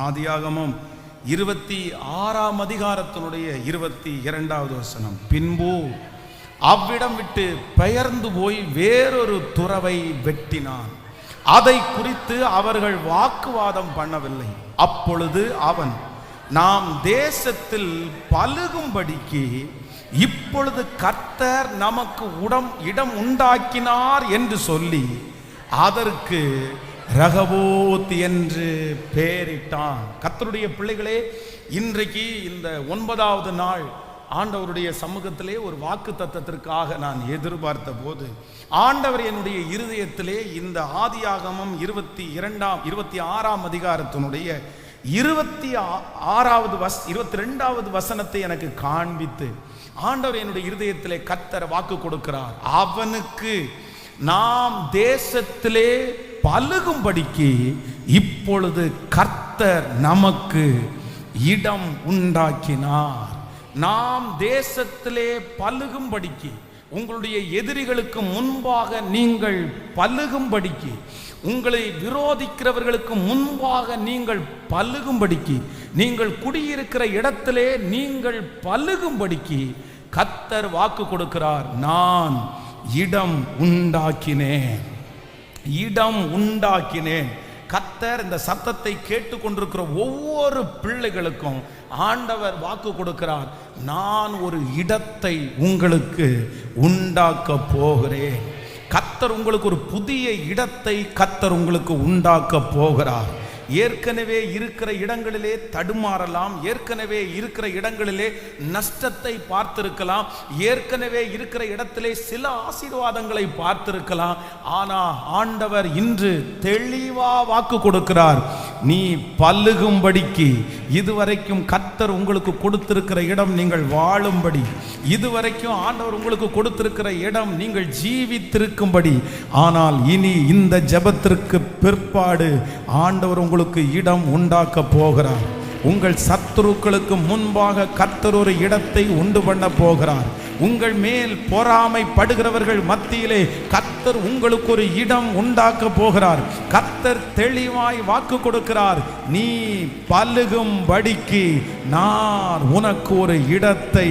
ஆதியாகமம் 26ஆம் அதிகாரத்தினுடைய 22வது வசனம். பின்பு அவ்விடம் விட்டு பெயர்ந்து போய் வேறொரு துறவை வெட்டினான். அதை குறித்து அவர்கள் வாக்குவாதம் பண்ணவில்லை. அப்பொழுது அவன், நாம் தேசத்தில் பலுகும்படிக்கு இப்பொழுது கர்த்தர் நமக்கு இடம் உண்டாக்கினார் என்று சொல்லி அதற்கு ரகபோத் என்று பெயரிட்டான். கர்த்தருடைய பிள்ளைகளே, இன்றைக்கு இந்த 9வது நாள் ஆண்டவருடைய சமூகத்திலே ஒரு வாக்கு தத்தத்திற்காக நான் எதிர்பார்த்த போது ஆண்டவர் என்னுடைய இருதயத்திலே இந்த ஆதியாகமம் 26ஆம் அதிகாரத்தினுடைய 22வது வசனத்தை எனக்கு காண்பித்து ஆண்டவர் என்னுடைய இருதயத்திலே கர்த்தர் வாக்கு கொடுக்கிறார். அவனுக்கு நாம் தேசத்திலே பலுகும்படிக்கு இப்பொழுது கர்த்தர் நமக்கு இடம் உண்டாக்கினார். நாம் தேசத்திலே பலுகும்படிக்கு, உங்களுடைய எதிரிகளுக்கு முன்பாக நீங்கள் பலுகும்படிக்கு, உங்களை விரோதிக்கிறவர்களுக்கு முன்பாக நீங்கள் பலுகும்படிக்கு, நீங்கள் குடியிருக்கிற இடத்திலே நீங்கள் பலுகும்படிக்கு கர்த்தர் வாக்கு கொடுக்கிறார். நான் இடம் உண்டாக்கினேன், இடம் உண்டாக்கினேன். கர்த்தர் இந்த சத்தத்தை கேட்டுக்கொண்டிருக்கிற ஒவ்வொரு பிள்ளைகளுக்கும் ஆண்டவர் வாக்கு கொடுக்கிறார். நான் ஒரு இடத்தை உங்களுக்கு உண்டாக்க போகிறேன். கர்த்தர் உங்களுக்கு ஒரு புதிய இடத்தை கர்த்தர் உங்களுக்கு உண்டாக்க போகிறார். ஏற்கனவே இருக்கிற இடங்களிலே தடுமாறலாம், ஏற்கனவே இருக்கிற இடங்களிலே நஷ்டத்தை பார்த்திருக்கலாம், ஏற்கனவே இருக்கிற இடத்திலே சில ஆசீர்வாதங்களை பார்த்திருக்கலாம். ஆனா ஆண்டவர் இன்று தெளிவா வாக்கு கொடுக்கிறார். நீ பல்லுகும்படிக்கு, இதுவரைக்கும் கர்த்தர் உங்களுக்கு கொடுத்திருக்கிற இடம் நீங்கள் வாழும்படி, இதுவரைக்கும் ஆண்டவர் உங்களுக்கு கொடுத்திருக்கிற இடம் நீங்கள் ஜீவித்திருக்கும்படி, ஆனால் இனி இந்த ஜெபத்திற்கு பிற்பாடு ஆண்டவர் உங்களுக்கு இடம் உண்டாக்க போகிறார். உங்கள் சத்துருக்களுக்கு முன்பாக கர்த்தர் ஒரு இடத்தை உண்டு பண்ண போகிறார். உங்கள் மேல் பொறாமைப்படுகிறவர்கள் மத்தியிலே கர்த்தர் உங்களுக்கு ஒரு இடம் உண்டாக்க போகிறார். கர்த்தர் தெளிவாய் வாக்கு கொடுக்கிறார். நீ பலுகும்படிக்கு நான் உனக்கு ஒரு இடத்தை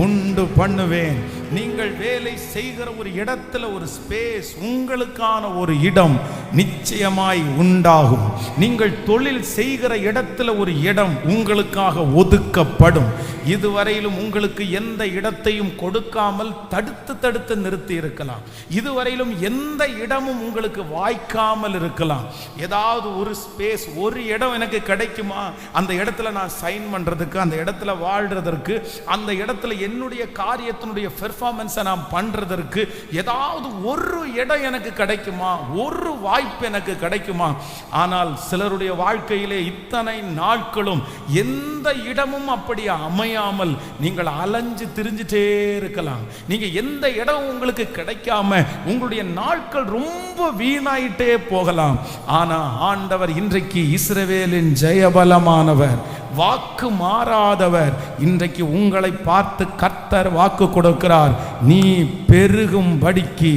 உண்டு பண்ணுவேன். நீங்கள் வேலை செய்கிற ஒரு இடத்துல ஒரு ஸ்பேஸ், உங்களுக்கான ஒரு இடம் நிச்சயமாய் உண்டாகும். நீங்கள் தொழில் செய்கிற இடத்துல ஒரு இடம் உங்களுக்காக ஒதுக்கப்படும். இதுவரையிலும் உங்களுக்கு எந்த இடத்தையும் கொடுக்காமல் தடுத்து நிறுத்தி இருக்கலாம். இதுவரையிலும் எந்த இடமும் உங்களுக்கு வாய்க்காமல் இருக்கலாம். ஏதாவது ஒரு ஸ்பேஸ், ஒரு இடம் எனக்கு கிடைக்குமா, அந்த இடத்துல நான் சைன் பண்றதுக்கு, அந்த இடத்துல வாழ்றதற்கு, அந்த இடத்துல என்னுடைய காரியத்தினுடைய பெர்ஃபார்மன்ஸை நான் பண்றதற்கு ஏதாவது ஒரு இடம் எனக்கு கிடைக்குமா, ஒரு வாய்ப்பு எனக்கு கிடைக்குமா? ஆனால் சிலருடைய வாழ்க்கையிலே இத்தனை நாட்களும் எந்த இடமும் அப்படி அமையாமல் நீங்கள் அலைஞ்சு திரிஞ்சிட்டே இருக்கலாம். நீங்க எந்த இடம் உங்களுக்கு கிடைக்காம உங்களுடைய நாட்கள் ரொம்ப வீணாயிட்டே போகலாம். ஆனா ஆண்டவர் இன்றைக்கு இஸ்ரவேலின் ஜெயபலமானவர், வாக்கு மாறாதவர், இன்றைக்கு உங்களை பார்த்து கர்த்தர் வாக்கு கொடுக்கிறார். நீ பெருகும்படிக்கு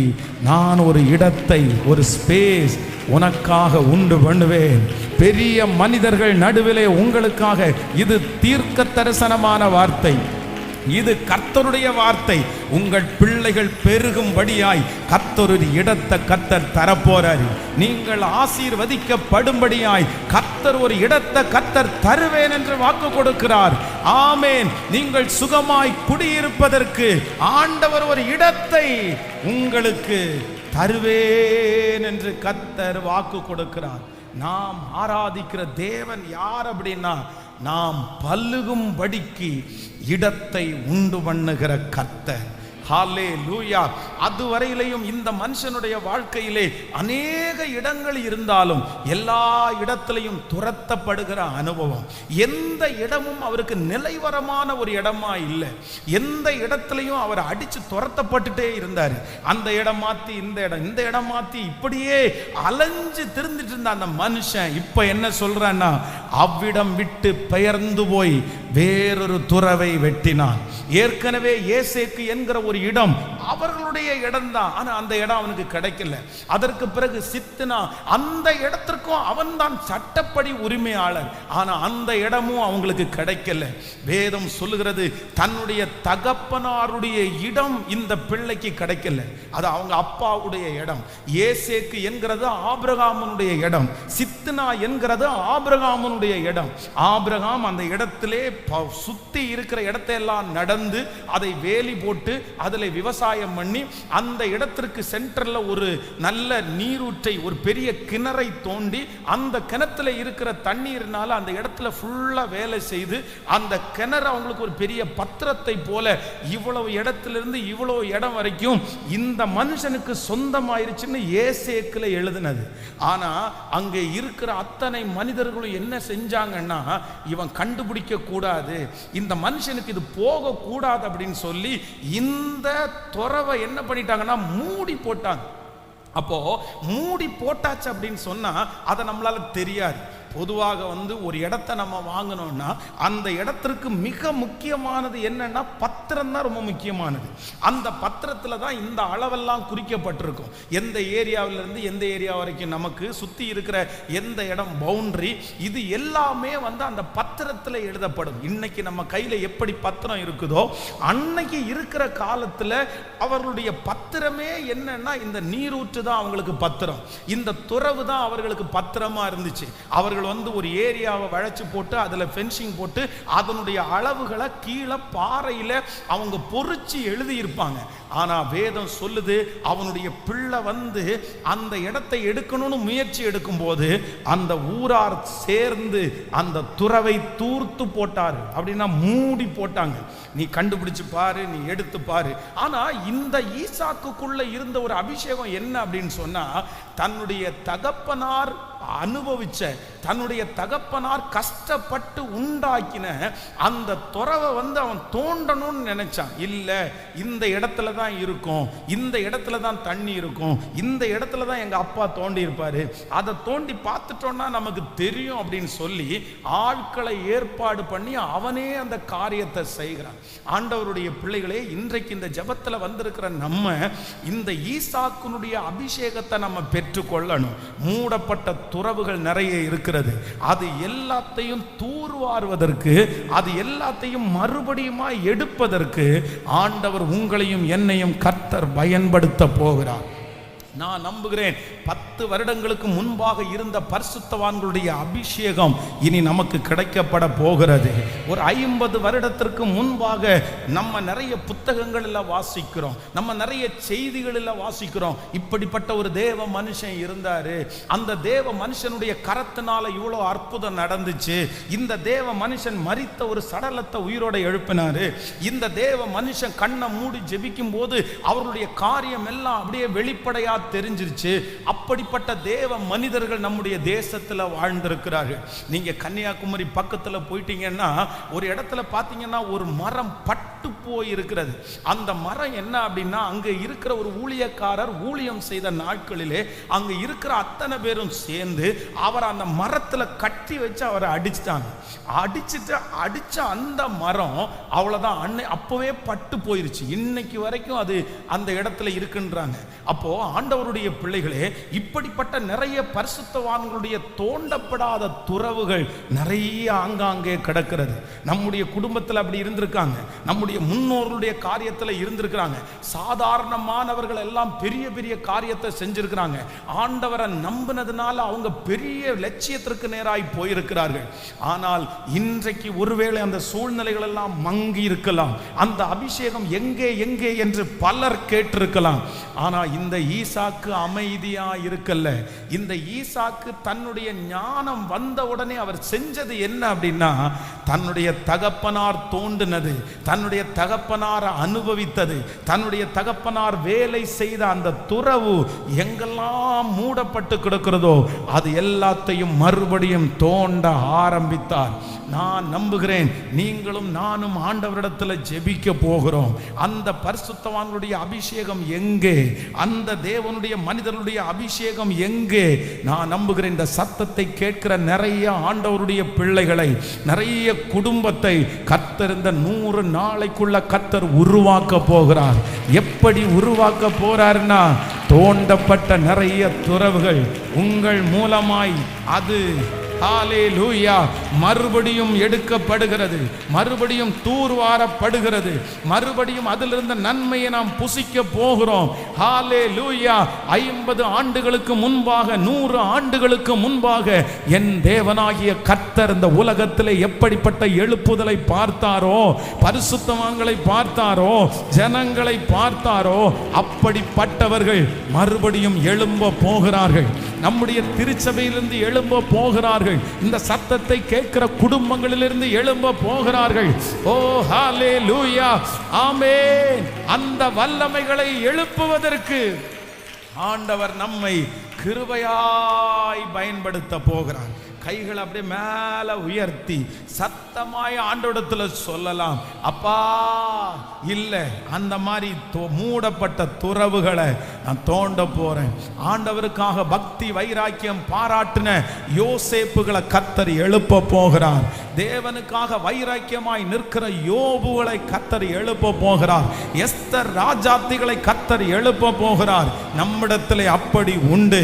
நான் ஒரு இடத்தை, ஒரு ஸ்பேஸ் உனக்காக உண்டு பண்ணுவேன். பெரிய மனிதர்கள் நடுவிலே உங்களுக்காக, இது தீர்க்க தரிசனமான வார்த்தை, இது கர்த்தருடைய வார்த்தை. உங்கள் பிள்ளைகள் பெருகும்படியாய் கர்த்தர் ஒரு இடத்தை கர்த்தர் தரப்போறார். நீங்கள் ஆசீர்வதிக்கப்படும்படியாய் கர்த்தர் ஒரு இடத்தை கர்த்தர் தருவேன் என்று வாக்கு கொடுக்கிறார். ஆமென். நீங்கள் சுகமாய் குடியிருப்பதற்கு ஆண்டவர் ஒரு இடத்தை உங்களுக்கு தருவேன் என்று கர்த்தர் வாக்கு கொடுக்கிறார். நாம் ஆராதிக்கிற தேவன் யார் அப்படின்னா, நாம் பல்லுகும்படிக்கு இடத்தை உண்டு பண்ணுகிற கர்த்தர். ஹல்லேலூயா. அதுவரையிலையும் இந்த மனுஷனுடைய வாழ்க்கையிலே அநேக இடங்கள் இருந்தாலும் எல்லா இடத்திலையும் துரத்தப்படுகிற அனுபவம். எந்த இடமும் அவருக்கு நிலைவரமான ஒரு இடமா இல்லை. எந்த இடத்திலையும் அவர் அடிச்சு துரத்தப்பட்டுட்டே இருந்தார். அந்த இடம் மாத்தி இந்த இடம், இந்த இடம் மாத்தி இப்படியே அலைஞ்சு திருந்துட்டு இருந்த அந்த மனுஷன் இப்ப என்ன சொல்றான்னா, அவ்விடம் விட்டு பெயர்ந்து போய் வேறொரு துறவை வெட்டினான். ஏற்கனவே ஏசேக்கு என்கிற ஒரு இடம் அவர்களுடைய இடம் தான். ஆனா அந்த இடம் அவனுக்கு கிடைக்கல. அதற்கு பிறகு சித்னா, அந்த இடத்திற்கும் அவன் தான் சட்டப்படி உரிமையாளர். ஆனா அந்த இடமும் அவங்களுக்கு கிடைக்கல. வேதம் சொல்லுகிறது, தன்னுடைய தகப்பனாருடைய இடம் இந்த பிள்ளைக்கு கிடைக்கல. அது அவங்க அப்பாவுடைய இடம். ஏசேக்கு என்கிறது ஆபிரகாமனுடைய இடம், சித்னா என்கிறது ஆபிரகாமனுடைய இடம். ஆபிரகாம் அந்த இடத்திலே சுத்தி இருக்கிற இடத்தை எல்லாம் நடந்து அதை வேலி போட்டு அதில் விவசாயம் பண்ணி அந்த இடத்திற்கு சென்டர்ல ஒரு நல்ல நீரூற்றை, ஒரு பெரிய கிணறை தோண்டி அந்த கிணத்துல இருக்கிற தண்ணீர்னால அந்த இடத்துல ஃபுல்லா வேலை செய்து அந்த கிணறு அவங்களுக்கு ஒரு பெரிய பத்திரத்தை போல இவ்வளவு இடத்திலிருந்து இவ்வளவு இடம் வரைக்கும் இந்த மனுஷனுக்கு சொந்தமாயிருச்சுன்னு ஏசேக்குல எழுதினது. ஆனா அங்கே இருக்கிற அத்தனை மனிதர்களும் என்ன செஞ்சாங்கன்னா, இவன் கண்டுபிடிக்க கூடாது, இந்த மனுஷனுக்கு இது போக கூடாது அப்படின்னு சொல்லி இந்த துறவை என்ன பண்ணிட்டாங்கன்னா மூடி போட்டாங்க. அப்போ மூடி போட்டாச்சு அப்படின்னு சொன்னா அதை நம்மளால தெரியாது. பொதுவாக ஒரு இடத்தை நம்ம வாங்கணும்னா அந்த இடத்திற்கு மிக முக்கியமானது என்னன்னா பத்திரம் தான் ரொம்ப முக்கியமானது. அந்த பத்திரத்துல தான் இந்த அளவெல்லாம் குறிக்கப்பட்டிருக்கும். எந்த ஏரியாவிலிருந்து எந்த ஏரியா வரைக்கும் நமக்கு சுத்தி இருக்கிற எந்த இடம் பவுண்டரி, இது எல்லாமே அந்த பத்திரத்தில் எழுதப்படும். இன்னைக்கு நம்ம கையில எப்படி பத்திரம் இருக்குதோ அன்னைக்கு இருக்கிற காலத்துல அவர்களுடைய பத்திரமே என்னன்னா இந்த நீரூற்று தான் அவங்களுக்கு பத்திரம், இந்த துறவு தான் அவர்களுக்கு பத்திரமா இருந்துச்சு. அவர்கள் ஒரு ஏரியாவை வளைச்சு போட்டு அதுல ஃபென்சிங் போட்டு அதனுடைய அளவுகளை கீழே பாறையில அவங்க பொறிச்சு எழுதி இருப்பாங்க. ஆனா வேதம் சொல்லுது, அவனுடைய பிள்ளை அந்த இடத்தை எடுக்கணும்னு முயற்சி எடுக்கும் போது அந்த ஊரார் சேர்ந்து அந்த துறவை தூர்த்து போட்டாரு. அப்படின்னா மூடி போட்டாங்க. நீ கண்டுபிடிச்சு பாரு, நீ எடுத்து பாரு. ஆனா இந்த ஈசாக்குக்குள்ள இருந்த ஒரு அபிஷேகம் என்ன அப்படின்னு சொன்னா, தன்னுடைய தகப்பனார் அனுபவிச்ச, தன்னுடைய தகப்பனார் கஷ்டப்பட்டு உண்டாக்கின அந்த துறவை அவன் தோண்டணும்னு நினைச்சான். இல்ல, இந்த இடத்துல தான் இருக்கும், இந்த இடத்துல தான் தண்ணி இருக்கும், இந்த இடத்துல தான் எங்க அப்பா தோண்டி இருப்பாரு, அதை தோண்டி பார்த்துட்டோம்னா நமக்கு தெரியும் அப்படின்னு சொல்லி ஆட்களை ஏற்பாடு பண்ணி அவனே அந்த காரியத்தை செய்கிறான். ஆண்டவருடைய பிள்ளைகளே, இன்றைக்கு இந்த ஜெபத்துல வந்திருக்கிற நம்ம இந்த ஈசாக்குனுடைய அபிஷேகத்தை நம்ம பெற்றுக்கொள்ளணும். மூடப்பட்ட துறவுகள் நிறைய இருக்கிறது. அது எல்லாத்தையும் தூர்வாருவதற்கு, அது எல்லாத்தையும் மறுபடியும் எடுப்பதற்கு ஆண்டவர் உங்களையும் என்னையும் கர்த்தர் பயன்படுத்த போகிறார். நான் நம்புகிறேன் 10 வருடங்களுக்கு முன்பாக இருந்த பரிசுத்தவான்களுடைய அபிஷேகம் இனி நமக்கு கிடைக்கப்பட போகிறது. ஒரு 50 வருடத்திற்கு முன்பாக நம்ம நிறைய புத்தகங்களில் வாசிக்கிறோம், நம்ம நிறைய செய்திகளில் வாசிக்கிறோம், இப்படிப்பட்ட ஒரு தேவ மனுஷன் இருந்தாரு, அந்த தேவ மனுஷனுடைய கரத்தினால இவ்வளோ அற்புதம் நடந்துச்சு, இந்த தேவ மனுஷன் மரித்த ஒரு சடலத்தை உயிரோட எழுப்பினாரு, இந்த தேவ மனுஷன் கண்ணை மூடி ஜெபிக்கும் போது அவருடைய காரியம் எல்லாம் அப்படியே வெளிப்படையா தெரிஞ்சிருச்சு. அப்படிப்பட்ட தேவ மனிதர்கள் நம்முடைய தேசத்துல வாழ்ந்திருக்கிறார்கள். நீங்க கன்னியாகுமரி பக்கத்துல போயிட்டீங்கன்னா ஒரு இடத்துல பாத்தீங்கன்னா ஒரு மரம் பட்டு போய் இருக்கிறது. அந்த மரம் என்ன அப்படின்னா, அங்க இருக்கிற ஒரு ஊழியக்காரர் ஊழியம் செய்த நாட்களிலே அங்க இருக்கிற அத்தனை பேரும் சேர்ந்து அவர் அந்த மரத்துல கட்டி வச்சு அவரை அடிச்சிட்டாங்க. அடிச்ச அந்த மரம் அவ்வளவுதான், அப்பவே பட்டு போயிருச்சு. இன்னைக்கு வரைக்கும் அது அந்த இடத்துல இருக்குன்றாங்க. அப்போ ஆண்டவருடைய பிள்ளைகளே, இப்படிப்பட்ட நிறைய பரிசுத்தவான்களுடைய தோண்டப்படாத துறவுகள் நிறைய ஆங்காங்கே கிடக்கிறது. நம்முடைய குடும்பத்தில் அப்படி இருந்திருக்காங்க, நம்முடைய முன்னோர்களுடைய காரியத்தில் இருந்திருக்கிறாங்க. சாதாரணமானவர்கள் எல்லாம் பெரிய பெரிய காரியத்தை செஞ்சிருக்கிறாங்க. ஆண்டவரை நம்பினதுனால அவங்க பெரிய லட்சியத்திற்கு நேராய் போயிருக்கிறார்கள். ஆனால் இன்றைக்கு ஒருவேளை அந்த சூழ்நிலைகள் எல்லாம் மங்கி இருக்கலாம், அந்த அபிஷேகம் எங்கே எங்கே என்று பலர் கேட்டிருக்கலாம். ஆனா இந்த ஈசாக்கு அமைதியா இருக்கல்ல. இந்த ஈசாக்கு தன்னுடைய ஞானம் வந்த உடனே அவர் செஞ்சது என்ன அப்படின்னா, தன்னுடைய தகப்பனார் தோண்டினது, தன்னுடைய தகப்பனார் அனுபவித்தது, தன்னுடைய தகப்பனார் வேலை செய்த அந்த துறவு எங்கெல்லாம் மூடப்பட்டு கிடக்கிறதோ அது எல்லாத்தையும் மறுபடியும் தோண்ட ஆரம்பித்தார். நான் நம்புகிறேன் நீங்களும் நானும் ஆண்டவரிடத்தில் ஜெபிக்க போகிறோம். அந்த பரிசுத்தவான்களுடைய அபிஷேகம் எங்கே? அந்த தேவனுடைய மனிதனுடைய அபிஷேகம் எங்கே? நான் நம்புகிறேன் இந்த சத்தத்தை கேட்கிற நிறைய ஆண்டவருடைய பிள்ளைகளை, நிறைய குடும்பத்தை கர்த்தர் இந்த 100 நாளைக்குள்ள கர்த்தர் உருவாக்க போகிறார். எப்படி உருவாக்க போறார்னா, தோண்டப்பட்ட நிறைய துறவுகள் உங்கள் மூலமாய் அது ஹல்லேலூயா மறுபடியும் எடுக்கப்படுகிறது, மறுபடியும் தூர்வாரப்படுகிறது, மறுபடியும் அதிலிருந்த நன்மையை நாம் புசிக்க போகிறோம். ஹல்லேலூயா. 50 ஆண்டுகளுக்கு முன்பாக, 100 ஆண்டுகளுக்கு முன்பாக என் தேவனாகிய கர்த்தர் இந்த உலகத்திலே எப்படிப்பட்ட எழுப்புதலை பார்த்தாரோ, பரிசுத்தவான்களை பார்த்தாரோ, ஜனங்களை பார்த்தாரோ, அப்படிப்பட்டவர்கள் மறுபடியும் எழும்ப போகிறார்கள். நம்முடைய திருச்சபையிலிருந்து எழும்ப போகிறார்கள். இந்த சத்தத்தை கேட்கிற குடும்பங்களிலிருந்து எழும்ப போகிறார்கள். ஓ ஹல்லேலூயா, ஆமென். அந்த வல்லமைகளை எழுப்புவதற்கு ஆண்டவர் நம்மை கிருபையாய் பயன்படுத்த போகிறார். கைகளை அப்படியே மேல உயர்த்தி சத்தமாய் ஆண்டவரிடத்தில் சொல்லலாம், அப்பா இல்லை, அந்த மாதிரி மூடப்பட்ட துறவுகளை நான் தோண்ட போறேன். ஆண்டவருக்காக பக்தி வைராக்கியம் பாராட்டின யோசேப்புகளை கர்த்தர் எழுப்ப போகிறார். தேவனுக்காக வைராக்கியமாய் நிற்கிற யோபுகளை கர்த்தர் எழுப்ப போகிறார். எஸ்தர் ராஜாத்திகளை கர்த்தர் எழுப்ப போகிறார். நம்மிடத்தில் அப்படி உண்டு.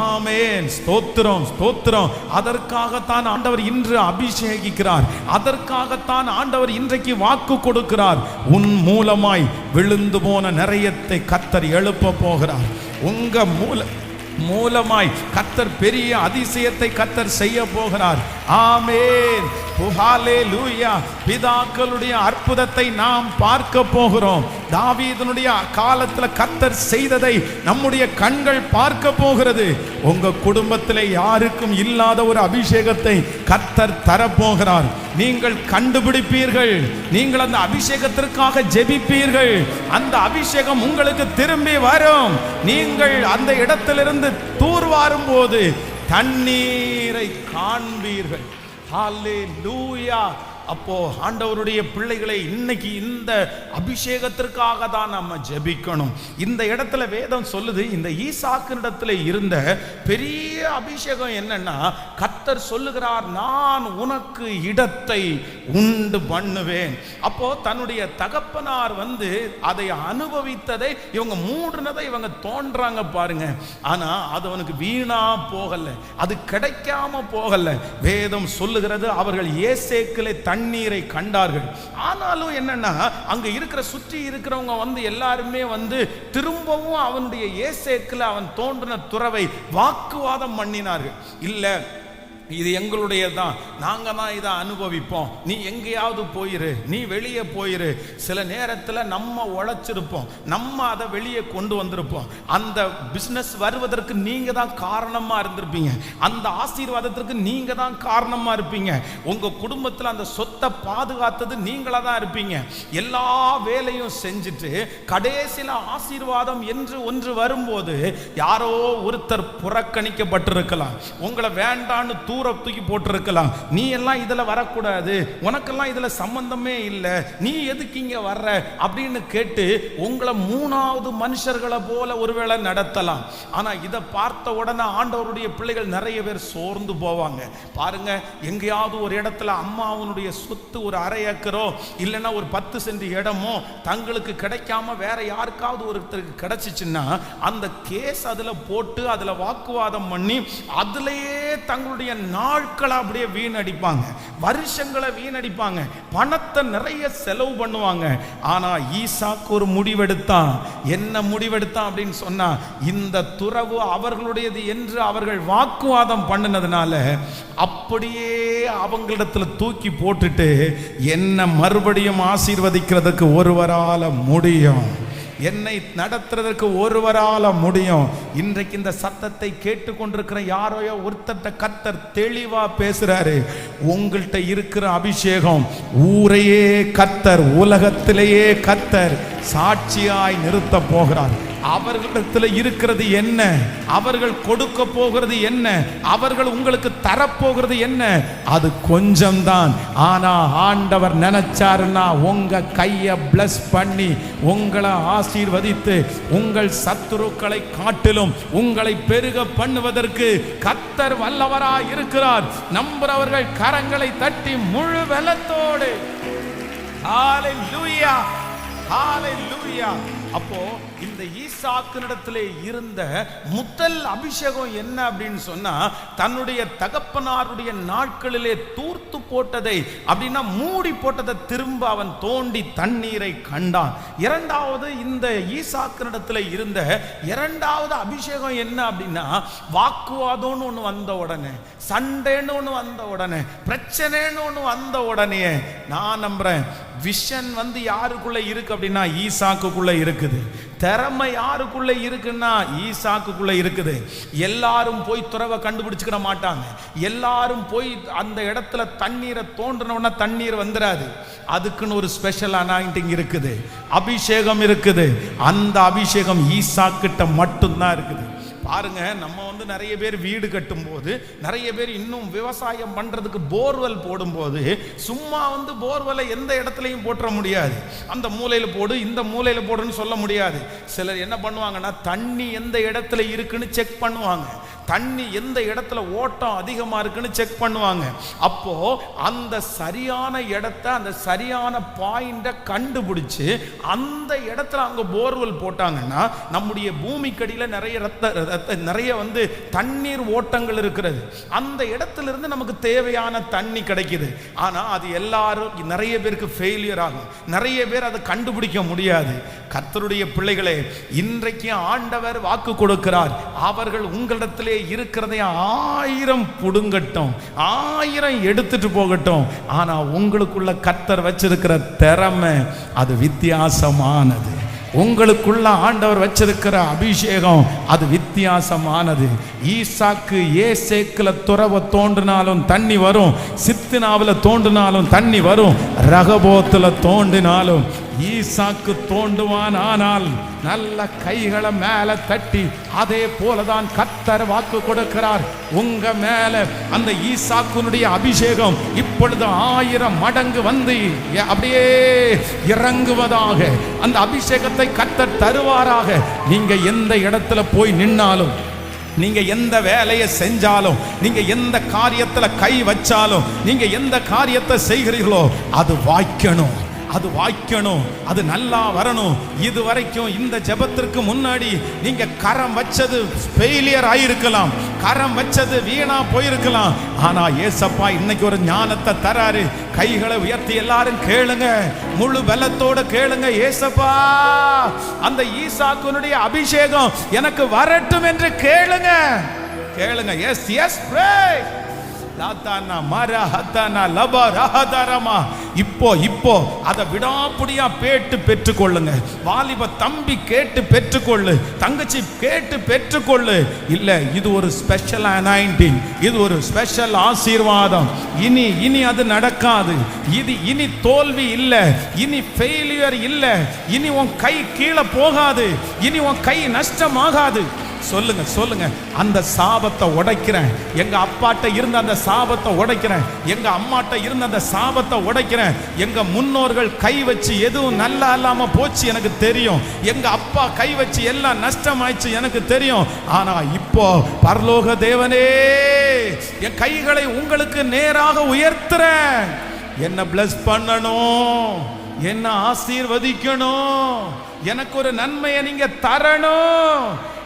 ஆமென். ஸ்தோத்திரம், ஸ்தோத்திரம். அதற்காகத்தான் ஆண்டவர் இன்று அபிஷேகிக்கிறார். அதற்காகத்தான் ஆண்டவர் இன்றைக்கு வாக்கு கொடுக்கிறார். உன் மூலமாய் விழுந்து போன நிறையத்தை கர்த்தர் எழுப்ப போகிறார். உங்க மூலமாய் கர்த்தர் பெரிய அதிசயத்தை கர்த்தர் செய்ய போகிறார். ஆமென். ஹல்லேலூயா. பிதாக்களுடைய அற்புதத்தை நாம் பார்க்க போகிறோம். தாவீதுனுடைய காலத்தில் கர்த்தர் செய்ததை நம்முடைய கண்கள் பார்க்க போகிறது. உங்க குடும்பத்தில் யாருக்கும் இல்லாத ஒரு அபிஷேகத்தை கர்த்தர் தரப்போகிறார். நீங்கள் கண்டுபிடிப்பீர்கள். நீங்கள் அந்த அபிஷேகத்திற்காக ஜெபிப்பீர்கள். அந்த அபிஷேகம் உங்களுக்கு திரும்பி வரும். நீங்கள் அந்த இடத்திலிருந்து தூர்வாரும் போது தண்ணீரை காண்பீர்கள். ஹல்லேலூயா. அப்போ ஆண்டவருடைய பிள்ளைகளை இன்னைக்கு இந்த அபிஷேகத்திற்காக தான் நம்ம ஜெபிக்கணும். இந்த இடத்துல வேதம் சொல்லுது, இந்த ஈசாக்கினிடத்துல இருந்த பெரிய அபிஷேகம் என்னன்னா, கர்த்தர் சொல்லுகிறார், நான் உனக்கு இடத்தை உண்டு பண்ணுவேன். அப்போ தன்னுடைய தகப்பனார் அதை அனுபவித்ததை இவங்க மூடுனதை இவங்க தோன்றாங்க பாருங்க. ஆனா அது அவனுக்கு வீணா போகல, அது கிடைக்காம போகல. வேதம் சொல்லுகிறது, அவர்கள் ஏசேக்கிலே தண்ணீரை கண்டார்கள். ஆனாலும் என்னன்னா, அங்க இருக்கிற சுற்றி இருக்கிறவங்க எல்லாருமே திரும்பவும் அவனுடைய ஏசேக்கில் அவன் தோன்றின துறவை வாக்குவாதம் பண்ணினார்கள். இல்ல, இது எங்களுடைய தான், நாங்க தான் இதை அனுபவிப்போம், நீ எங்கேயாவது போயிரு, நீ வெளியே போயிரு. சில நேரத்தில் நம்ம உழைச்சிருப்போம், நம்ம அதை வெளியே கொண்டு வந்திருப்போம். அந்த பிசினஸ் வருவதற்கு நீங்க தான் காரணமா இருந்திருப்பீங்க. அந்த ஆசீர்வாதத்திற்கு நீங்க தான் காரணமா இருப்பீங்க. உங்க குடும்பத்தில் அந்த சொத்தை பாதுகாத்தது நீங்களா தான் இருப்பீங்க. எல்லா வேலையும் செஞ்சுட்டு கடைசியில் ஆசீர்வாதம் என்று ஒன்று வரும்போது யாரோ ஒருத்தர் புறக்கணிக்கப்பட்டிருக்கலாம். உங்களை வேண்டான்னு தூக்கி போட்டிருக்கலாம். நீ எல்லாம் இதுல வரக்கூடாது, உனக்கெல்லாம் இதுல சம்பந்தமே இல்லை, நீ எதுக்கு இங்க வர்ற அப்படின்னு கேட்டு உங்களை 3வது மனுஷர்களை போல ஒருவேளை நடத்தலாம். ஆனா இதை பார்த்த உடனே ஆண்டவருடைய பிள்ளைகள் நிறைய பேர் சோர்ந்து போவாங்க. பாருங்க, எங்கேயாவது ஒரு இடத்துல அம்மாவனுடைய சொத்து ஒரு 1/2 ஏக்கரோ இல்லைன்னா ஒரு 10 சென்ட் இடமோ தங்களுக்கு கிடைக்காம வேற யாருக்காவது ஒருத்தருக்கு கிடைச்சிச்சுன்னா அந்த கேஸ் அதுல போட்டு அதுல வாக்குவாதம் பண்ணி அதுலயே தங்களுடைய நாட்களை அப்படியே வீணடிப்பாங்க, வருஷங்களை வீணடிப்பாங்க, பணத்தை நிறைய செலவு பண்ணுவாங்க. ஆனா ஈசாக்கு ஒரு முடிவெடுத்தான். என்ன முடிவெடுத்தான் அப்படின்னு சொன்னா, இந்த துறவு அவர்களுடையது என்று அவர்கள் வாக்குவாதம் பண்ணினதுனால அப்படியே அவங்களிடத்துல தூக்கி போட்டுட்டு என்ன மறுபடியும் ஆசீர்வதிக்கிறதுக்கு ஒருவரால முடியும், என்னை நடத்துறதற்கு ஒருவரால முடியும். இன்றைக்கு இந்த சத்தத்தை கேட்டுக்கொண்டிருக்கிற யாரையோ ஒருத்தட்ட கர்த்தர் தெளிவா பேசுறாரு. உங்கள்கிட்ட இருக்கிற அபிஷேகம் ஊரையே கர்த்தர், உலகத்திலேயே கர்த்தர் சாட்சியாய் நிறுத்த போகிறார். அவர்களிடத்தில் இருக்கிறது என்ன, அவர்கள் கொடுக்க போகிறது என்ன, அவர்கள் உங்களுக்கு தரப்போகிறது என்ன, அது கொஞ்சம்தான். ஆனா ஆண்டவர் நினைச்சாருன்னா உங்க கையை பிளஸ் பண்ணி உங்களை ஆசீர்வதித்து உங்கள் சத்துருக்களை காட்டிலும் உங்களை பெருக பண்ணுவதற்கு கர்த்தர் வல்லவராய் இருக்கிறார். நம்புறவர்கள் கரங்களை தட்டி முழு பலத்தோடு ஹalleluya ஹalleluya. அப்போ இந்த ஈசாக்கினிடத்திலே இருந்த முதல் அபிஷேகம் என்ன அப்படின்னு சொன்னா, தன்னுடைய தகப்பனாருடைய நாட்களிலே தூர்த்து போட்டதை அப்படின்னா மூடி போட்டதை திரும்ப அவன் தோண்டி தண்ணீரை கண்டான். இரண்டாவது இந்த ஈசாக்கினிடத்திலே இருந்த இரண்டாவது அபிஷேகம் என்ன அப்படின்னா, வாக்குவாதம்னு ஒன்று வந்த உடனே, சண்டைன்னு ஒன்று வந்த உடனே, பிரச்சனைன்னு ஒன்று வந்த உடனே, நான் நம்புறேன் விஷன் வந்து யாருக்குள்ள இருக்கு அப்படின்னா ஈசாக்குக்குள்ள இருக்குது. திறமை யாருக்குள்ள இருக்குன்னா ஈசாக்குக்குள்ள இருக்குது. எல்லாரும் போய் துறவை கண்டுபிடிச்சுக்கிட மாட்டாங்க. எல்லாரும் போய் அந்த இடத்துல தண்ணீரை தோன்றணும்னா தண்ணீர் வந்துடாது. அதுக்குன்னு ஒரு ஸ்பெஷல் அனாயிண்டிங் இருக்குது, அபிஷேகம் இருக்குது. அந்த அபிஷேகம் ஈசாக்கிட்ட மட்டும்தான் இருக்குது. பாருங்க, நம்ம வந்து நிறைய பேர் வீடு கட்டும் போது, நிறைய பேர் இன்னும் விவசாயம் பண்றதுக்கு போர்வெல் போடும்போது, சும்மா வந்து போர்வெல்லை எந்த இடத்துலையும் போட்டுற முடியாது. அந்த மூலையில போடு, இந்த மூலையில போடுன்னு சொல்ல முடியாது. சிலர் என்ன பண்ணுவாங்கன்னா, தண்ணி எந்த இடத்துல இருக்குன்னு செக் பண்ணுவாங்க. தண்ணி எந்த இடத்துல ஓட்டம் அதிகமா இருக்குன்னு செக் பண்ணுவாங்க. அப்போ அந்த சரியான இடத்தை, அந்த சரியான பாயிண்ட கண்டுபிடிச்சு அந்த இடத்துல அங்க போர்வெல் போட்டாங்கன்னா நம்முடைய பூமிக்கடியில நிறைய வந்து தண்ணீர் ஓட்டங்கள் இருக்கிறது. அந்த இடத்துல இருந்து நமக்கு தேவையான தண்ணி கிடைக்குது. ஆனா அது எல்லாரும் நிறைய பேருக்கு ஃபெயிலியர் ஆகும். நிறைய பேர் அதை கண்டுபிடிக்க முடியாது. கர்த்தருடைய பிள்ளைகளே, இன்றைக்கு ஆண்டவர் வாக்கு கொடுக்கிறார். அவர்கள் உங்களிடத்திலே இருக்கிறதை 1000 புடுங்கட்டும், 1000 எடுத்துட்டு போகட்டும். ஆனா உங்களுக்குள்ள கர்த்தர் வச்சிருக்கிற திறமை அது வித்தியாசமானது. உங்களுக்குள்ள ஆண்டவர் வச்சிருக்கிற அபிஷேகம் அது வித்தியாசமானது. ஈசாக்கு ஏசேக்குல துறவ தோண்டினாலும் தண்ணி வரும், சித்தினாவில் தோண்டினாலும் தண்ணி வரும், ரகபோத்துல தோண்டினாலும் ஈசாக்கு தோண்டுவான். ஆனால் நல்ல கைகளை மேல தட்டி, அதே போலதான் கர்த்தர் வாக்கு கொடுக்கிறார். உங்க மேல அந்த ஈசாக்குனுடைய அபிஷேகம் இப்பொழுது 1000 மடங்கு வந்து அப்படியே இறங்குவதாக, அந்த அபிஷேகத்தை கர்த்தர் தருவாராக. நீங்க எந்த இடத்துல போய் நின்னாலும், நீங்க எந்த வேலையை செஞ்சாலும், நீங்க எந்த காரியத்துல கை வச்சாலும், நீங்க எந்த காரியத்தை செய்கிறீர்களோ அது வாய்க்கணும், அது வாய்க்கணும், அது நல்லா வரணும். இதுவரைக்கும் இந்த ஜெபத்திற்கு முன்னாடி நீங்க கரம் வச்சது ஃபெயிலியர் ஆயிருக்கலாம், கரம் வச்சது வீணா போயிருக்கலாம். ஆனா ஏசப்பா இன்னைக்கு ஒரு ஞானத்தை தராரு. கைகளை உயர்த்தி எல்லாரும் கேளுங்க, முழு பலத்தோட கேளுங்க. ஏசப்பா, அந்த ஈசாக்குனுடைய அபிஷேகம் எனக்கு வரட்டும் என்று கேளுங்க, கேளுங்க. எஸ் எஸ் ப்ரே. இப்போ அதை விடாப்புடியா பேட்டு பெற்றுக்கொள்ளுங்க. வாலிப தம்பி கேட்டு பெற்றுக்கொள்ளு, தங்கச்சி கேட்டு பெற்றுக்கொள்ளு. இல்ல, இது ஒரு ஸ்பெஷல் அனாயிண்டிங், இது ஒரு ஸ்பெஷல் ஆசீர்வாதம். இனி அது நடக்காது. இனி தோல்வி இல்ல, இனி ஃபெயிலியர் இல்ல, இனி உன் கை கீழே போகாது, இனி உன் கை நஷ்டமாகாது. சொல்லுங்க சொல்லுங்க, அந்த சாபத்தை உடைக்கிறேன். எங்க அப்பாட்ட இருந்த அந்த சாபத்தை உடைக்கிறேன், எங்க அம்மாட்ட இருந்த அந்த சாபத்தை உடைக்கிறேன். எங்க முன்னோர்கள் கை வச்சு எதுவும் நல்லா இல்லாம போச்சு எனக்கு தெரியும். எங்க அப்பா கை வச்சு எல்லாம் நஷ்டமாயிடுச்சு எனக்கு தெரியும். ஆனா இப்போ பரலோக தேவனே, என் கைகளை உங்களுக்கு நேராக உயர்த்துறேன். என்ன பிளஸ் பண்ணணும், என்ன ஆசீர்வதிக்கணும், எனக்கு ஒரு நன்மையை நீங்க தரணும்.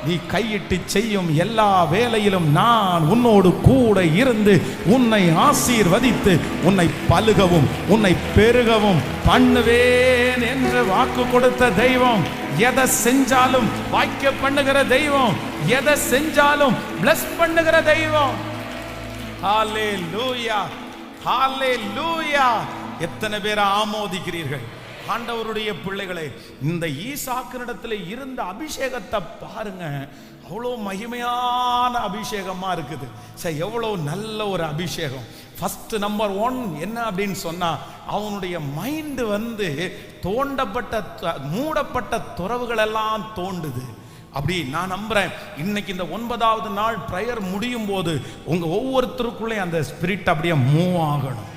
நீ கையிட்டு செய்யும் எல்லா வேலையிலும் நான் உன்னோடு கூட இருந்து உன்னை ஆசீர்வதித்து உன்னை பலுகவும் உன்னை பெருகவும் பண்ணுவேன் என்று வாக்கு கொடுத்த தெய்வம், எதை செஞ்சாலும் வாய்க்க பண்ணுகிற தெய்வம், எதை செஞ்சாலும் பிளஸ் பண்ணுகிற தெய்வம். ஹல்லேலூயா, ஹல்லேலூயா. எத்தனை பேரை ஆமோதிக்கிறீர்கள்? ஆண்டவருடைய பிள்ளைகளே, இந்த ஈசாக்கினிடத்தில் இருந்த அபிஷேகத்தை பாருங்க, அவ்வளோ மகிமையான அபிஷேகமா இருக்குது. சரி, எவ்வளோ நல்ல ஒரு அபிஷேகம். ஃபர்ஸ்ட் நம்பர் 1 என்ன அப்படின்னு சொன்னா, அவனுடைய மைண்ட் வந்து தோண்டப்பட்ட மூடப்பட்ட துறவுகள் எல்லாம் தோண்டுது. அப்படி நான் நம்புறேன். இன்னைக்கு இந்த 9வது நாள் பிரேயர் முடியும் போது உங்க ஒவ்வொருத்தருக்குள்ளே அந்த ஸ்பிரிட் அப்படியே மூவ் ஆகணும்.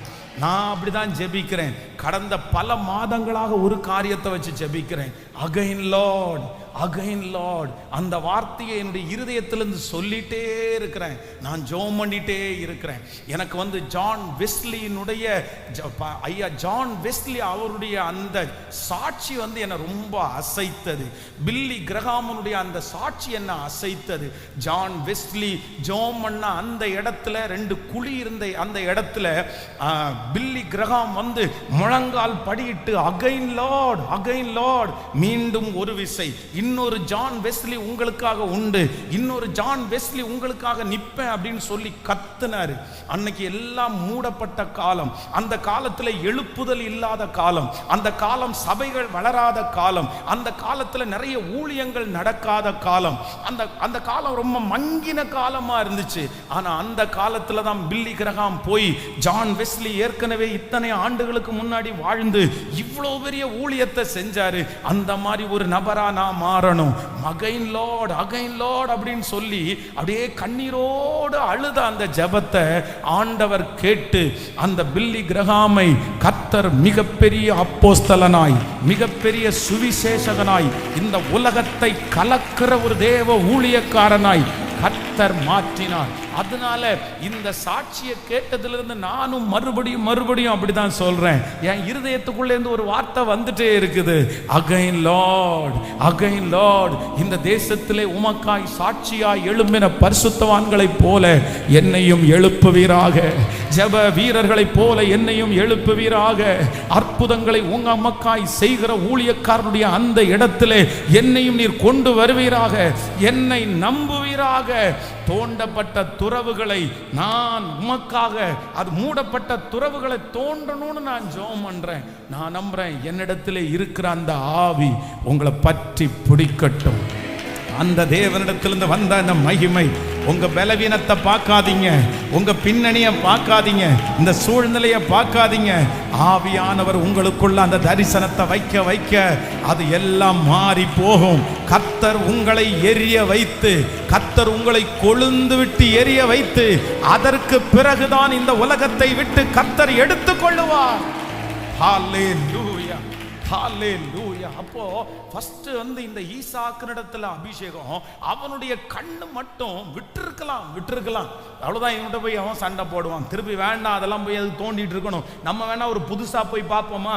நான் அப்படிதான் ஜெபிக்கிறேன். கடந்த பல மாதங்களாக ஒரு காரியத்தை வச்சு ஜெபிக்கிறேன். Again Lord, again Lord. அந்த வார்த்தையை என்னுடைய இருதயத்திலிருந்து சொல்லிட்டே இருக்கிறேன். நான் ஜெபம் பண்ணிட்டே இருக்கிறேன். எனக்கு வந்து ஜான் வெஸ்லியினுடைய ஐயா ஜான் வெஸ்லி அவருடைய அந்த சாட்சி வந்து என்னை ரொம்ப அசைத்தது. பில்லி கிரஹாமனுடைய அந்த சாட்சி என்ன அசைத்தது. ஜான் வெஸ்லி ஜெபம் பண்ண அந்த இடத்துல 2 குழி இருந்த அந்த இடத்துல பில்லி கிரஹாம் வந்து முழங்கால் படியிட்டு அகைன் லார்ட், அகைன் லார்ட், மீண்டும் ஒரு விசை, இன்னொரு ஜான் வெஸ்லி உங்களுக்காக உண்டு, இன்னொரு ஜான் வெஸ்லி உங்களுக்காக நிப்பேன் அப்படின்னு சொல்லி கத்துனாரு. அன்னைக்கு எல்லாம் மூடப்பட்ட காலம், அந்த காலத்துல எழுப்புதல் இல்லாத காலம், அந்த காலம் சபைகள் வளராத காலம், அந்த காலத்துல நிறைய ஊழியங்கள் நடக்காத காலம், அந்த காலம் ரொம்ப மங்கின காலமா இருந்துச்சு. ஆனா அந்த காலத்துல தான் பில்லி கிரஹாம் போய் ஜான் வெஸ்லி ஏற்கனவே இத்தனை ஆண்டுகளுக்கு முன்னாடி வாழ்ந்து இவ்வளவு பெரிய ஊழியத்தை செஞ்சாரு. அந்த மாதிரி ஒரு நபரா நான் மாறணும். அகைன் லார்ட், அகைன் லார்ட் அப்படின்னு சொல்லி அப்படியே கண்ணீரோடு அழுத அந்த ஜெபத்தை ஆண்டவர் கேட்டு அந்த பில்லி கிரஹாமை கர்த்தர் மிகப்பெரிய அப்போஸ்தலனாய், மிகப்பெரிய சுவிசேஷகனாய், இந்த உலகத்தை கலக்கிற ஒரு தேவ ஊழியக்காரனாய் கர்த்தர் மாற்றினார். அதனால இந்த சாட்சியை கேட்டதிலிருந்து நானும் மறுபடியும் அப்படிதான் சொல்றேன். என் இருதயத்துக்குள்ள இருந்து ஒரு வார்த்தை வந்துட்டே இருக்குது. Again Lord, again Lord. இந்த தேசத்திலே உமக்காய் சாட்சியாய் எழும்பின பரிசுத்தவான்களைப் போல என்னையும் எழுப்புவீராக. ஜெப வீரர்களைப் போல என்னையும் எழுப்புவீராக. அற்புதங்களை உங்க அம்மக்காய் செய்கிற ஊழியக்காரனுடைய அந்த இடத்திலே என்னையும் நீர் கொண்டு வருவீராக. என்னை நம்புவீராக. தோண்டப்பட்ட துறவுகளை நான் உமக்காக, அது மூடப்பட்ட துறவுகளை தோண்டணும்னு நான் ஜெபம் பண்றேன். நான் நம்புறேன் என்னிடத்திலே இருக்கிற அந்த ஆவி உங்களை பற்றி பிடிக்கட்டும். அந்த தேவனிடத்திலிருந்து வந்த அந்த மகிமை, உங்க பலவீனத்தை பார்க்காதீங்க, உங்க பின்னணியை பார்க்காதீங்க, இந்த சூழ்நிலையை பார்க்காதீங்க. ஆவியானவர் உங்களுக்குள்ள அந்த தரிசனத்தை வைக்க வைக்க அது எல்லாம் மாறி போகும். கர்த்தர் உங்களை எரிய வைத்து, கர்த்தர் உங்களை கொழுந்து விட்டு எரிய வைத்து அதற்கு பிறகுதான் இந்த உலகத்தை விட்டு கர்த்தர் எடுத்துக்கொள்ளுவார். ஹல்லேலூயா, ஹல்லேலூயா. அப்போ ஃபர்ஸ்ட் வந்து இந்த ஈசாக்கினிடத்துல அபிஷேகம், அவனுடைய கண்ணு மட்டும் விட்டுருக்கலாம், அவ்வளவுதான். இவன்கிட்ட போய் அவன் சண்டை போடுவான், திருப்பி வேண்டாம் அதெல்லாம் போய் அது தோண்டிட்டு இருக்கணும். நம்ம வேணா ஒரு புதுசா போய் பார்ப்போமா,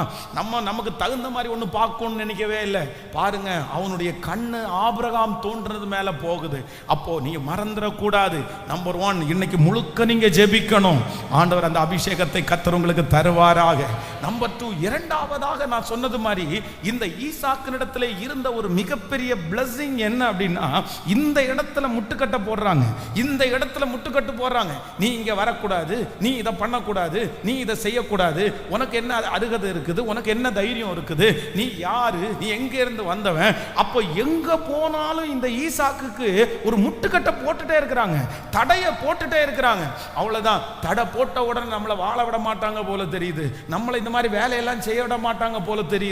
நமக்கு தகுந்த மாதிரி ஒன்று பார்க்கணும்னு நினைக்கவே இல்லை. பாருங்க, அவனுடைய கண்ணு ஆபிரகாம் தோன்றது மேல போகுது. அப்போ நீங்க மறந்துடக்கூடாது. நம்பர் 1, இன்னைக்கு முழுக்க நீங்க ஜெபிக்கணும். ஆண்டவர் அந்த அபிஷேகத்தை கர்த்தர் உங்களுக்கு தருவாராக. நம்பர் 2, இரண்டாவதாக நான் சொன்னது மாதிரி இந்த ஈசாக்கினிடத்துல இருந்த ஒரு மிகப்பெரிய பிளஸிங் என்ன அப்படின்னா, இந்த இடத்துல முட்டுக்கட்ட போடுறாங்க, இந்த இடத்துல முட்டுக்கட்டு போடுறாங்க. நீ இங்க வரக்கூடாது, நீ இதை பண்ணக்கூடாது, நீ இதை செய்யக்கூடாது, உனக்கு என்ன அருகதை இருக்குது, உனக்கு என்ன தைரியம் இருக்குது, நீ யாரு, நீ எங்க இருந்து வந்தவன். அப்போ எங்க போனாலும் இந்த ஈசாக்குக்கு ஒரு முட்டுக்கட்டை போட்டுட்டே இருக்கிறாங்க, தடைய போட்டுட்டே இருக்கிறாங்க. அவ்வளவுதான். தடை போட்ட உடனே நம்மளை வாழ விட மாட்டாங்க போல தெரியுது, நம்மளை இந்த மாதிரி வேலையெல்லாம் செய்ய விட மாட்டாங்க போல தெரியுது,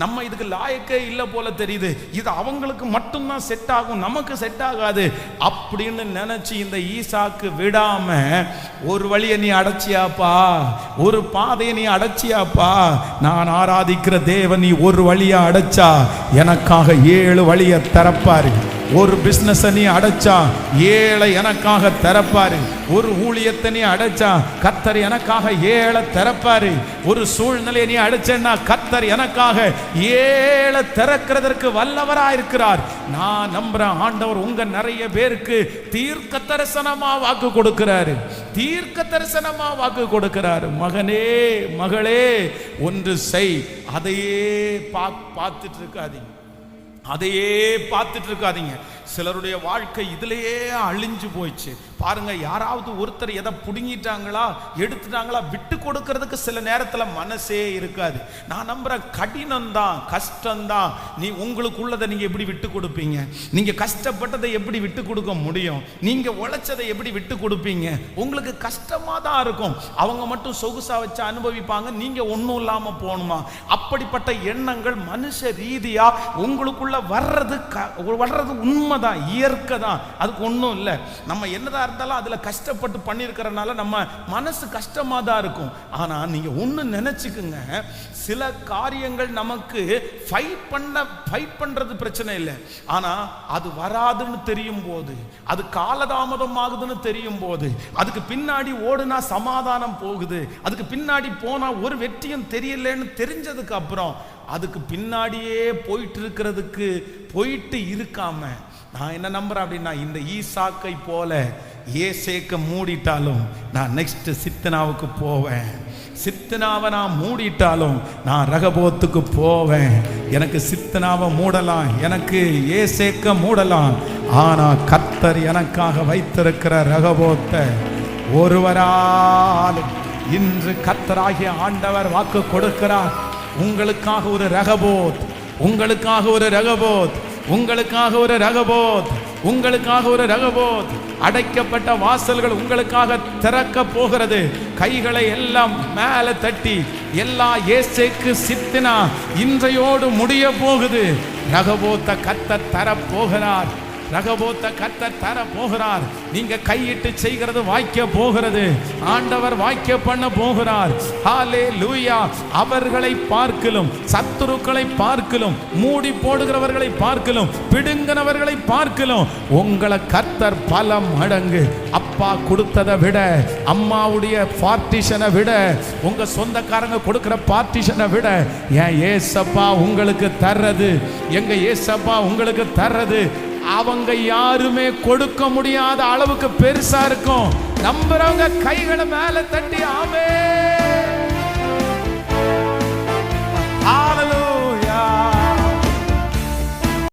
நம்ம இதுக்கு லாயக்கே இல்லை போல தெரியுது, இது அவங்களுக்கு மட்டும்தான் செட் ஆகும், நமக்கு செட் ஆகாது அப்படின்னு நினைச்சு இந்த ஈசாக்கு விடாம, ஒரு வழியை நீ அடைச்சியாப்பா, ஒரு பாதையை நீ அடைச்சியாப்பா, நான் ஆராதிக்கிற தேவன் நீ ஒரு வழியா அடைச்சா எனக்காக 7 வழியை திறப்பாரு. ஒரு பிசினஸ் நீ அடைச்சா 7 எனக்காக திறப்பாரு. ஒரு ஊழியத்தை நீ அடைச்சா கர்த்தர் எனக்காக 7 திறப்பாரு. ஒரு சூழ்நிலையை நீ அடைச்சேன்னா கர்த்தர் எனக்காக 7 திறக்கிறதற்கு வல்லவரா இருக்கிறார். நான் நம்புறேன் ஆண்டவர் உங்க நிறைய பேருக்கு தீர்க்க தரிசனமா வாக்கு கொடுக்கிறாரு, தீர்க்க தரிசனமா வாக்கு கொடுக்கிறாரு. மகனே, மகளே, ஒன்று செய். அதையே பார்த்துட்டு இருக்காதீங்க, அதையே பார்த்துட்டு இருக்காதீங்க. சிலருடைய வாழ்க்கை இதிலேயே அழிஞ்சு போயிடுச்சு பாருங்க. யாராவது ஒருத்தர் எதை புடுங்கிட்டாங்களா எடுத்துட்டாங்களா விட்டு கொடுக்கறதுக்கு சில நேரத்தில் மனசே இருக்காது. நான் நம்புறேன் கடினம்தான், கஷ்டம்தான். நீ உங்களுக்குள்ளதை நீங்க எப்படி விட்டு கொடுப்பீங்க? நீங்க கஷ்டப்பட்டதை எப்படி விட்டு கொடுக்க முடியும்? நீங்க உழைச்சதை எப்படி விட்டு கொடுப்பீங்க? உங்களுக்கு கஷ்டமா தான் இருக்கும். அவங்க மட்டும் சொகுசா வச்சு அனுபவிப்பாங்க, நீங்க ஒன்றும் இல்லாம போகணுமா? அப்படிப்பட்ட எண்ணங்கள் மனுஷ ரீதியா உங்களுக்குள்ள வர்றது உண்மைதான், இயற்கை தான், அதுக்கு ஒன்றும் இல்லை. நம்ம என்னதான் இருந்தாலும் அதுல கஷ்டப்பட்டு பண்ணியிருக்கிறனால நம்ம மனசு கஷ்டமா தான் இருக்கும். ஆனா நீங்க ஒண்ணு நினைச்சுக்குங்க, சில காரியங்கள் நமக்கு ஃபைட் பண்றது பிரச்சனை இல்லை. ஆனா அது வராதுன்னு தெரியும் போது, அது காலதாமதம் ஆகுதுன்னு தெரியும் போது, அதுக்கு பின்னாடி ஓடுனா சமாதானம் போகுது, அதுக்கு பின்னாடி போனா ஒரு வெற்றியும் தெரியலன்னு தெரிஞ்சதுக்கு அப்புறம் அதுக்கு பின்னாடியே போயிட்டு இருக்காம நான் என்ன நம்புறேன் அப்படின்னா, இந்த ஈசாக்கை போல ஏசேக்க மூடிட்டாலும் நான் நெக்ஸ்ட் சித்தனாவுக்கு போவேன். சித்தனாவை நான் மூடிட்டாலும் நான் ரகபோத்துக்கு போவேன். எனக்கு சித்தனாவை மூடலாம், எனக்கு ஏசேக்க மூடலாம், ஆனா கர்த்தர் எனக்காக வைத்திருக்கிற ரகபோத்தை ஒருவராலும் இன்று கர்த்தராகிய ஆண்டவர் வாக்கு கொடுக்கிறார். உங்களுக்காக ஒரு ரகபோத், உங்களுக்காக ஒரு ரகபோத், உங்களுக்காக ஒரு ரகபோத், உங்களுக்காக ஒரு ரகபோத். அடைக்கப்பட்ட வாசல்கள் உங்களுக்காக திறக்க போகிறது. கைகளை எல்லாம் மேல தட்டி எல்லா ஏசேக்கு சித்தனா இன்றையோடு முடிய போகுது. ரகபோத்த கர்த்தர் தர போகிறார், ரகபோத்த கர்த்தர் தர போகிறார். நீங்க கையிட்டு செய்கிறது வாய்க்க போகிறது. ஆண்டவர் வாய்க்க பண்ண போகிறார். ஹல்லேலூயா. அவர்களை பார்க்கலும், சத்துருக்களை பார்க்கலும், மூடி போடுகிறவர்களை பார்க்கலும், பிடுங்கினவர்களை பார்க்கலும் உங்களை கர்த்தர் பல மடங்கு அப்பா கொடுத்ததை விட, அம்மாவுடைய பார்ட்டிஷனை விட, உங்க சொந்தக்காரங்க கொடுக்கிற பார்ட்டிஷனை விட என் ஏசப்பா உங்களுக்கு தர்றது, எங்க ஏசப்பா உங்களுக்கு தர்றது அவங்க யாருமே கொடுக்க முடியாத அளவுக்கு பெருசா இருக்கும். நம்புறவங்க கைகளை மேல தட்டி ஆமென்.